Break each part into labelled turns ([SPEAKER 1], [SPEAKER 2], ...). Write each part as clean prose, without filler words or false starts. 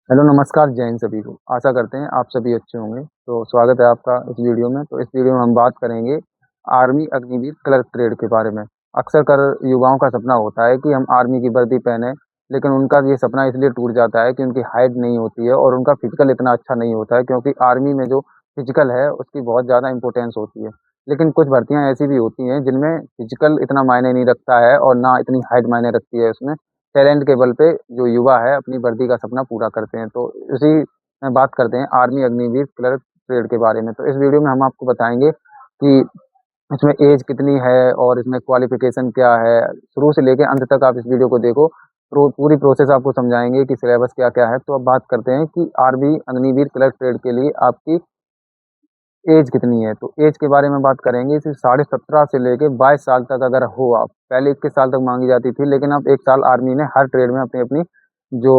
[SPEAKER 1] Hello नमस्कार जय हिंद सभी को। आशा करते हैं आप सभी अच्छे होंगे। तो स्वागत है आपका इस वीडियो में। तो इस वीडियो में हम बात करेंगे आर्मी अग्निवीर क्लर्क ट्रेड के बारे में। अक्सर कर युवाओं का सपना होता है कि हम आर्मी की वर्दी पहने, लेकिन उनका ये सपना इसलिए टूट जाता है कि उनकी हाइट नहीं होती है और उनका फिजिकल इतना अच्छा नहीं होता है, क्योंकि आर्मी में जो फिजिकल है उसकी बहुत ज़्यादा इंपॉर्टेंस होती है। लेकिन कुछ भर्तियां ऐसी भी होती हैं जिनमें फिजिकल इतना मायने नहीं रखता है और ना इतनी हाइट मायने रखती है। उसमें टैलेंट के बल पे जो युवा है अपनी वर्दी का सपना पूरा करते हैं। तो उसी में बात करते हैं आर्मी अग्निवीर क्लर्क ट्रेड के बारे में। तो इस वीडियो में हम आपको बताएंगे कि इसमें एज कितनी है और इसमें क्वालिफिकेशन क्या है। शुरू से लेकर अंत तक आप इस वीडियो को देखो। पूरी प्रोसेस आपको समझाएंगे कि सिलेबस क्या क्या है। तो अब बात करते हैं कि आर्मी अग्निवीर क्लर्क ट्रेड के लिए आपकी एज कितनी है। तो एज के बारे में बात करेंगे। इसे 17.5 से लेके 22 साल तक अगर हो आप, पहले 21 साल तक मांगी जाती थी, लेकिन अब 1 साल आर्मी ने हर ट्रेड में अपनी अपनी जो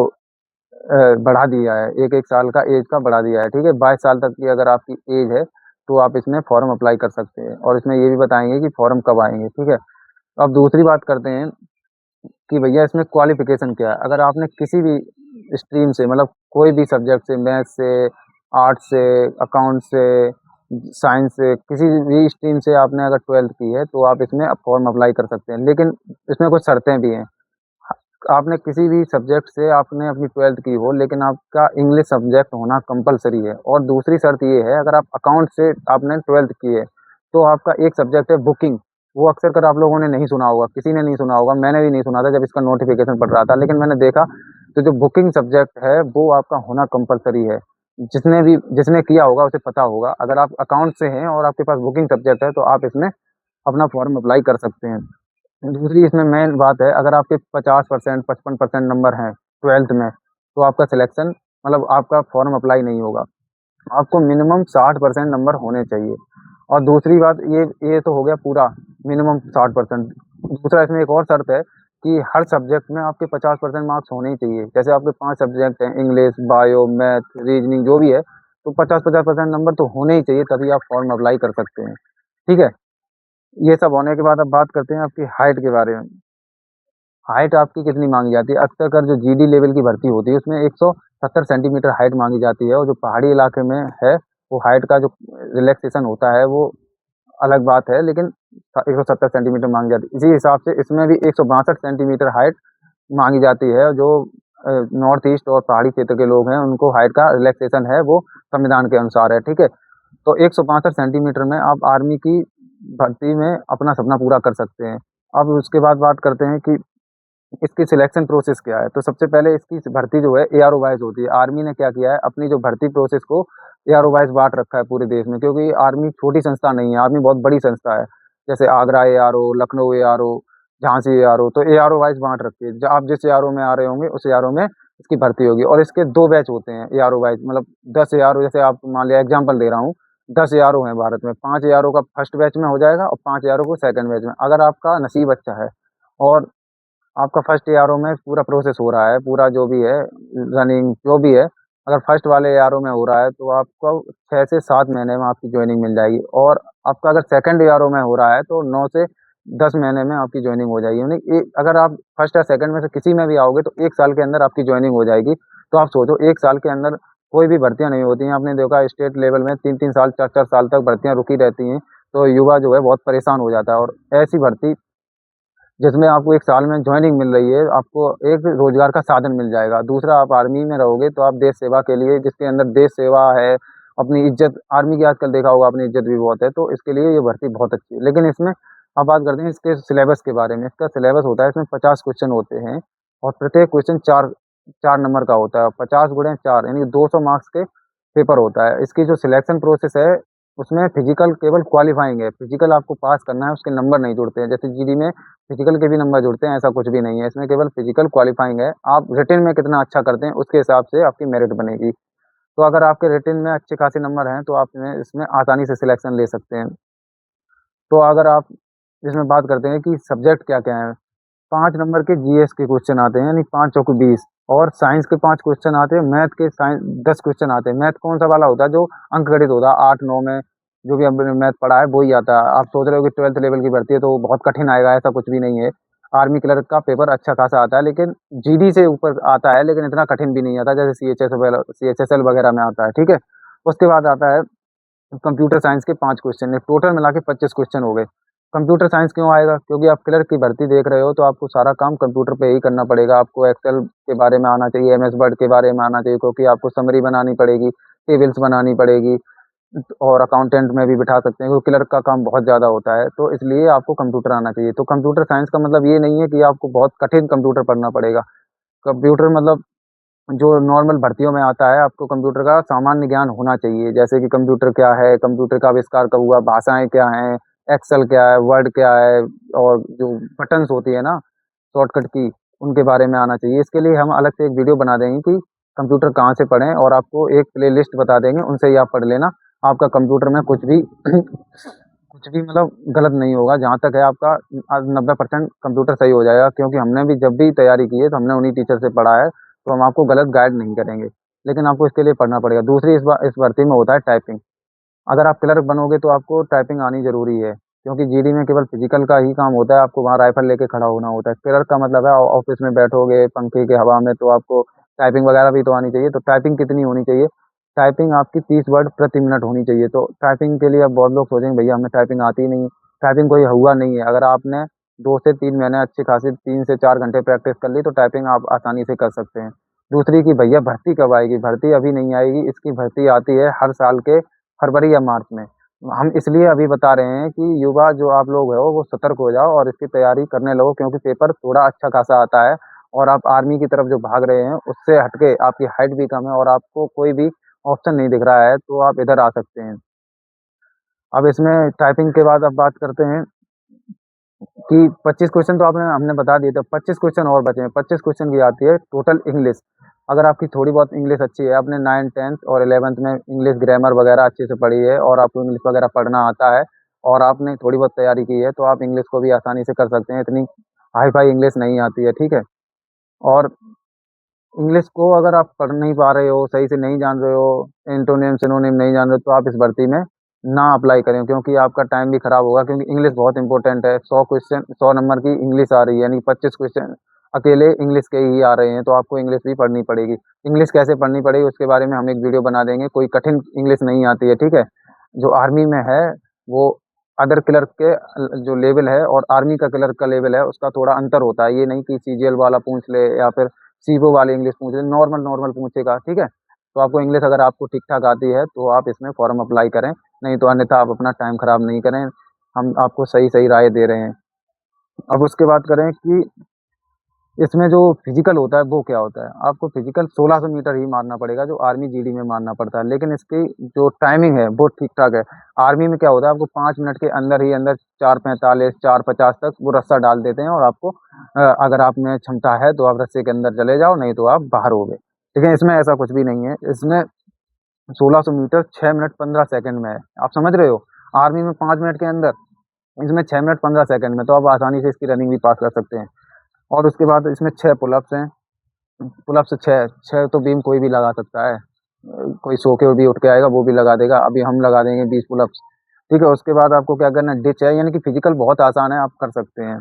[SPEAKER 1] बढ़ा दिया है, एक एक साल का एज का बढ़ा दिया है। ठीक है, 22 साल तक की अगर आपकी एज है तो आप इसमें फॉर्म अप्लाई कर सकते हैं, और इसमें ये भी बताएंगे कि फॉर्म कब आएंगे। ठीक है, अब दूसरी बात करते हैं कि भैया इसमें क्वालिफिकेशन क्या है। अगर आपने किसी भी स्ट्रीम से, मतलब कोई भी सब्जेक्ट से, मैथ से, आर्ट्स से, अकाउंट से, साइंस से, किसी भी स्ट्रीम से आपने अगर 12th की है तो आप इसमें फॉर्म अप्लाई कर सकते हैं। लेकिन इसमें कुछ शर्तें भी हैं। आपने किसी भी सब्जेक्ट से आपने अपनी 12th की हो, लेकिन आपका इंग्लिश सब्जेक्ट होना कंपलसरी है। और दूसरी शर्त ये है, अगर आप अकाउंट से आपने 12th की है तो आपका एक सब्जेक्ट है बुकिंग। वो अक्सर कर आप लोगों ने नहीं सुना होगा, किसी ने नहीं सुना होगा, मैंने भी नहीं सुना था जब इसका नोटिफिकेशन पड़ रहा था, लेकिन मैंने देखा तो जो बुकिंग सब्जेक्ट है वो आपका होना कंपलसरी है। जिसने किया होगा उसे पता होगा। अगर आप अकाउंट से हैं और आपके पास बुकिंग सब्जेक्ट है तो आप इसमें अपना फॉर्म अप्लाई कर सकते हैं। दूसरी इसमें मेन बात है, अगर आपके 50%, 55% नंबर हैं 12th में, तो आपका सिलेक्शन, मतलब आपका फॉर्म अप्लाई नहीं होगा। आपको मिनिमम 60% नंबर होने चाहिए। और दूसरी बात, ये तो हो गया पूरा मिनिमम 60%। दूसरा इसमें एक और शर्त है कि हर सब्जेक्ट में आपके 50% मार्क्स होने ही चाहिए। जैसे आपके 5 सब्जेक्ट हैं, इंग्लिश, बायो, मैथ, रीजनिंग जो भी है, तो 50-50% नंबर तो होने ही चाहिए, तभी आप फॉर्म अप्लाई कर सकते हैं। ठीक है, ये सब होने के बाद अब बात करते हैं आपकी हाइट के बारे में। हाइट आपकी कितनी मांगी जाती है। अक्सर कर जो जीडी लेवल की भर्ती होती है उसमें 170 सेंटीमीटर हाइट मांगी जाती है, और जो पहाड़ी इलाके में है वो हाइट का जो रिलैक्सेशन होता है वो अलग बात है, लेकिन 170 सेंटीमीटर मांगी जाती है। इसी हिसाब से इसमें भी 162 सेंटीमीटर हाइट मांगी जाती है। जो नॉर्थ ईस्ट और पहाड़ी क्षेत्र के लोग हैं उनको हाइट का रिलैक्सेशन है वो संविधान के अनुसार है। ठीक है, तो 162 सेंटीमीटर में आप आर्मी की भर्ती में अपना सपना पूरा कर सकते हैं। अब उसके बाद बात करते हैं कि इसकी सिलेक्शन प्रोसेस क्या है। तो सबसे पहले इसकी भर्ती जो है एआरओ वाइज होती है। आर्मी ने क्या किया है, अपनी जो भर्ती प्रोसेस को एआरओ वाइज बांट रखा है पूरे देश में, क्योंकि आर्मी छोटी संस्था नहीं है, आर्मी बहुत बड़ी संस्था है। जैसे Agra ARO, Lucknow ARO, Jhansi ARO, तो एआरओ वाइज बांट रखी है। आप जिस एआरओ में आ रहे होंगे उस एआरओ में इसकी भर्ती होगी। और इसके 2 बैच होते हैं एआरओ वाइज, मतलब 10 एआरओ। जैसे आप मान लिया, एग्जाम्पल दे रहा हूँ, 10 एआरओ हैं भारत में, 5 एआरओ का फर्स्ट बैच में हो जाएगा और 5 एआरओ को सेकंड बैच में। अगर आपका नसीब अच्छा है और आपका फर्स्ट एआरओ में पूरा प्रोसेस हो रहा है, पूरा जो भी है रनिंग जो भी है, अगर फर्स्ट वाले एआरओ में हो रहा है तो आपको 6 से 7 महीने में आपकी ज्वाइनिंग मिल जाएगी। और आपका अगर सेकंड एआरओ में हो रहा है तो 9 से 10 महीने में आपकी ज्वाइनिंग हो जाएगी। यानी अगर आप फर्स्ट या सेकंड में से किसी में भी आओगे तो 1 साल के अंदर आपकी ज्वाइनिंग हो जाएगी। तो आप सोचो, 1 साल के अंदर कोई भी भर्तियां नहीं होती हैं। आपने देखा स्टेट लेवल में 3-3 साल, 4-4 साल तक भर्तियां रुकी रहती हैं, तो युवा जो है बहुत परेशान हो जाता है। और ऐसी भर्ती जिसमें आपको 1 साल में ज्वाइनिंग मिल रही है, आपको एक रोजगार का साधन मिल जाएगा। दूसरा, आप आर्मी में रहोगे तो आप देश सेवा के लिए, जिसके अंदर देश सेवा है, अपनी इज्जत, आर्मी की आजकल देखा होगा अपनी इज्जत भी बहुत है, तो इसके लिए ये भर्ती बहुत अच्छी है। लेकिन इसमें अब बात करते हैं इसके सिलेबस के बारे में। इसका सिलेबस होता है, इसमें 50 क्वेश्चन होते हैं और प्रत्येक क्वेश्चन 4 4 नंबर का होता है। 50 × 4 यानी 200 मार्क्स के पेपर होता है। इसकी जो सिलेक्शन प्रोसेस है उसमें फिजिकल केवल क्वालिफाइंग है, फिजिकल आपको पास करना है, उसके नंबर नहीं जुड़ते हैं। जैसे जीडी में फिजिकल के भी नंबर जुड़ते हैं, ऐसा कुछ भी नहीं है। इसमें केवल फिजिकल क्वालिफाइंग है। आप रिटन में कितना अच्छा करते हैं उसके हिसाब से आपकी मेरिट बनेगी। तो अगर आपके रिटन में अच्छे खासे नंबर हैं तो आप इसमें आसानी से सिलेक्शन ले सकते हैं। तो अगर आप इसमें बात करते हैं कि सब्जेक्ट क्या क्या है, 5 नंबर के जीएस के क्वेश्चन आते हैं, यानी 5 चौके 20। और साइंस के 5 क्वेश्चन आते हैं, मैथ के साइंस 10 क्वेश्चन आते हैं। मैथ कौन सा वाला होता है, जो अंक गणित होता है 8-9 में, जो भी हमने मैथ पढ़ा है वही आता है। आप सोच रहे हो कि 12th लेवल की भर्ती है तो बहुत कठिन आएगा, ऐसा कुछ भी नहीं है। आर्मी क्लर्क का पेपर अच्छा खासा आता है, लेकिन जीडी से ऊपर आता है, लेकिन इतना कठिन भी नहीं आता जैसे सीएचएसएल वगैरह में आता है, ठीक है। उसके बाद आता है कंप्यूटर साइंस के 5 क्वेश्चन, टोटल मिला के 25 क्वेश्चन हो गए। कंप्यूटर साइंस क्यों आएगा? क्योंकि आप क्लर्क की भर्ती देख रहे हो, तो आपको सारा काम कंप्यूटर पे ही करना पड़ेगा। आपको एक्सेल के बारे में आना चाहिए, एमएस वर्ड के बारे में आना चाहिए, क्योंकि आपको समरी बनानी पड़ेगी, टेबल्स बनानी पड़ेगी, और अकाउंटेंट में भी बिठा सकते हैं, क्योंकि क्लर्क का काम बहुत ज़्यादा होता है, तो इसलिए आपको कंप्यूटर आना चाहिए। तो कंप्यूटर साइंस का मतलब ये नहीं है कि आपको बहुत कठिन कंप्यूटर पढ़ना पड़ेगा। कंप्यूटर मतलब जो नॉर्मल भर्तियों में आता है, आपको कंप्यूटर का सामान्य ज्ञान होना चाहिए, जैसे कि कंप्यूटर क्या है, कंप्यूटर का आविष्कार कब हुआ, भाषाएं क्या हैं, एक्सेल क्या है, वर्ड क्या है, और जो बटन्स होती है ना शॉर्टकट की, उनके बारे में आना चाहिए। इसके लिए हम अलग से एक वीडियो बना देंगे कि कंप्यूटर कहाँ से पढ़ें, और आपको एक प्ले लिस्ट बता देंगे, उनसे ही आप पढ़ लेना। आपका कंप्यूटर में कुछ भी कुछ भी मतलब गलत नहीं होगा। जहाँ तक है आपका 90% कंप्यूटर सही हो जाएगा, क्योंकि हमने भी जब भी तैयारी की है तो हमने उन्हीं टीचर से पढ़ा है, तो हम आपको गलत गाइड नहीं करेंगे। लेकिन आपको इसके लिए पढ़ना पड़ेगा। दूसरी इस भर्ती में होता है टाइपिंग। अगर आप क्लर्क बनोगे तो आपको टाइपिंग आनी ज़रूरी है, क्योंकि जीडी में केवल फिजिकल का ही काम होता है, आपको वहाँ राइफल लेके खड़ा होना होता है। क्लर्क का मतलब है ऑफिस में बैठोगे पंखे के हवा में, तो आपको टाइपिंग वगैरह भी तो आनी चाहिए। तो टाइपिंग कितनी होनी चाहिए? टाइपिंग आपकी 30 वर्ड प्रति मिनट होनी चाहिए। तो टाइपिंग के लिए अब बहुत लोग सोचेंगे भैया हमें टाइपिंग आती ही नहीं। टाइपिंग कोई हुआ नहीं है। अगर आपने 2 से 3 महीने अच्छी खासी 3 से 4 घंटे प्रैक्टिस कर ली, तो टाइपिंग आप आसानी से कर सकते हैं। दूसरी कि भैया भर्ती कब आएगी? भर्ती अभी नहीं आएगी, इसकी भर्ती आती है हर साल के फरवरी या मार्च में। हम इसलिए अभी बता रहे हैं कि युवा जो आप लोग हो वो सतर्क हो जाओ और इसकी तैयारी करने लगो, क्योंकि पेपर थोड़ा अच्छा खासा आता है, और आप आर्मी की तरफ जो भाग रहे हैं उससे हटके आपकी हाइट भी कम है और आपको कोई भी ऑप्शन नहीं दिख रहा है, तो आप इधर आ सकते हैं। अब इसमें टाइपिंग के बाद अब बात करते हैं कि 25 क्वेश्चन तो आपने हमने बता दिए, तो 25 क्वेश्चन और बचे हैं। 25 क्वेश्चन की आती है टोटल इंग्लिश। अगर आपकी थोड़ी बहुत इंग्लिश अच्छी है, आपने 9th 10th और 11th में इंग्लिश ग्रामर वगैरह अच्छे से पढ़ी है, और आपको इंग्लिश वगैरह पढ़ना आता है, और आपने थोड़ी बहुत तैयारी की है, तो आप इंग्लिश को भी आसानी से कर सकते हैं। इतनी हाई फाई इंग्लिश नहीं आती है, ठीक है। और इंग्लिश को अगर आप पढ़ नहीं पा रहे हो, सही से नहीं जान रहे हो, एंटोनिम सिनोनिम नहीं जान रहे हो, तो आप इस भर्ती में ना अप्लाई करें, क्योंकि आपका टाइम भी खराब होगा। क्योंकि इंग्लिश बहुत इंपॉर्टेंट है। 100 नंबर की इंग्लिश आ रही है, यानी 25 क्वेश्चन अकेले इंग्लिश के ही आ रहे हैं, तो आपको इंग्लिश भी पढ़नी पड़ेगी। इंग्लिश कैसे पढ़नी पड़ेगी उसके बारे में हम एक वीडियो बना देंगे। कोई कठिन इंग्लिश नहीं आती है, ठीक है। जो आर्मी में है वो अदर क्लर्क के जो लेवल है और आर्मी का क्लर्क का लेवल है, उसका थोड़ा अंतर होता है। ये नहीं कि सीजीएल वाला पूछ ले या फिर सीवो वाली इंग्लिश पूछ ले, नॉर्मल नॉर्मल पूछेगा, ठीक है। तो आपको इंग्लिश अगर आपको ठीक ठाक आती है तो आप इसमें फॉर्म अप्लाई करें, नहीं तो अन्यथा आप अपना टाइम खराब नहीं करें। हम आपको सही सही राय दे रहे हैं। अब उसके बात करें कि इसमें जो फिजिकल होता है वो क्या होता है। आपको फिजिकल 1600 मीटर ही मारना पड़ेगा, जो आर्मी जीडी में मारना पड़ता है, लेकिन इसकी जो टाइमिंग है वो ठीक ठाक है। आर्मी में क्या होता है, आपको 5 मिनट के अंदर ही अंदर 4:45 4:50 तक वो रस्सा डाल देते हैं, और आपको अगर आप में क्षमता है तो आप रस्से के अंदर चले जाओ, नहीं तो आप बाहर हो गए। लेकिन इसमें ऐसा कुछ भी नहीं है। इसमें 1600 मीटर 6 मिनट 15 सेकंड में है। आप समझ रहे हो? आर्मी में 5 मिनट के अंदर, इसमें 6 मिनट 15 सेकंड में, तो आप आसानी से इसकी रनिंग भी पास कर सकते हैं। और उसके बाद इसमें 6 पुलअप्स हैं। पुलअप्स 6 तो बीम कोई भी लगा सकता है। कोई सो के भी उठ के आएगा वो भी लगा देगा। अभी हम लगा देंगे 20 पुलअप्स, ठीक है। उसके बाद आपको क्या करना है, डिच है, यानी कि फिजिकल बहुत आसान है, आप कर सकते हैं।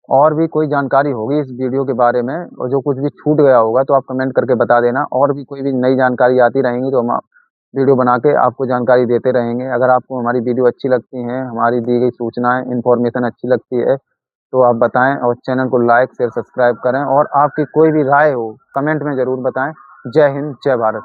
[SPEAKER 1] और भी कोई जानकारी होगी इस वीडियो के बारे में, और जो कुछ भी छूट गया होगा तो आप कमेंट करके बता देना। और भी कोई भी नई जानकारी आती रहेंगी तो हम वीडियो बना के आपको जानकारी देते रहेंगे। अगर आपको हमारी वीडियो अच्छी लगती हैं, हमारी दी गई सूचनाएं इन्फॉर्मेशन अच्छी लगती है, तो आप बताएं, और चैनल को लाइक शेयर सब्सक्राइब करें, और आपकी कोई भी राय हो कमेंट में ज़रूर बताएं। जय हिंद, जय भारत।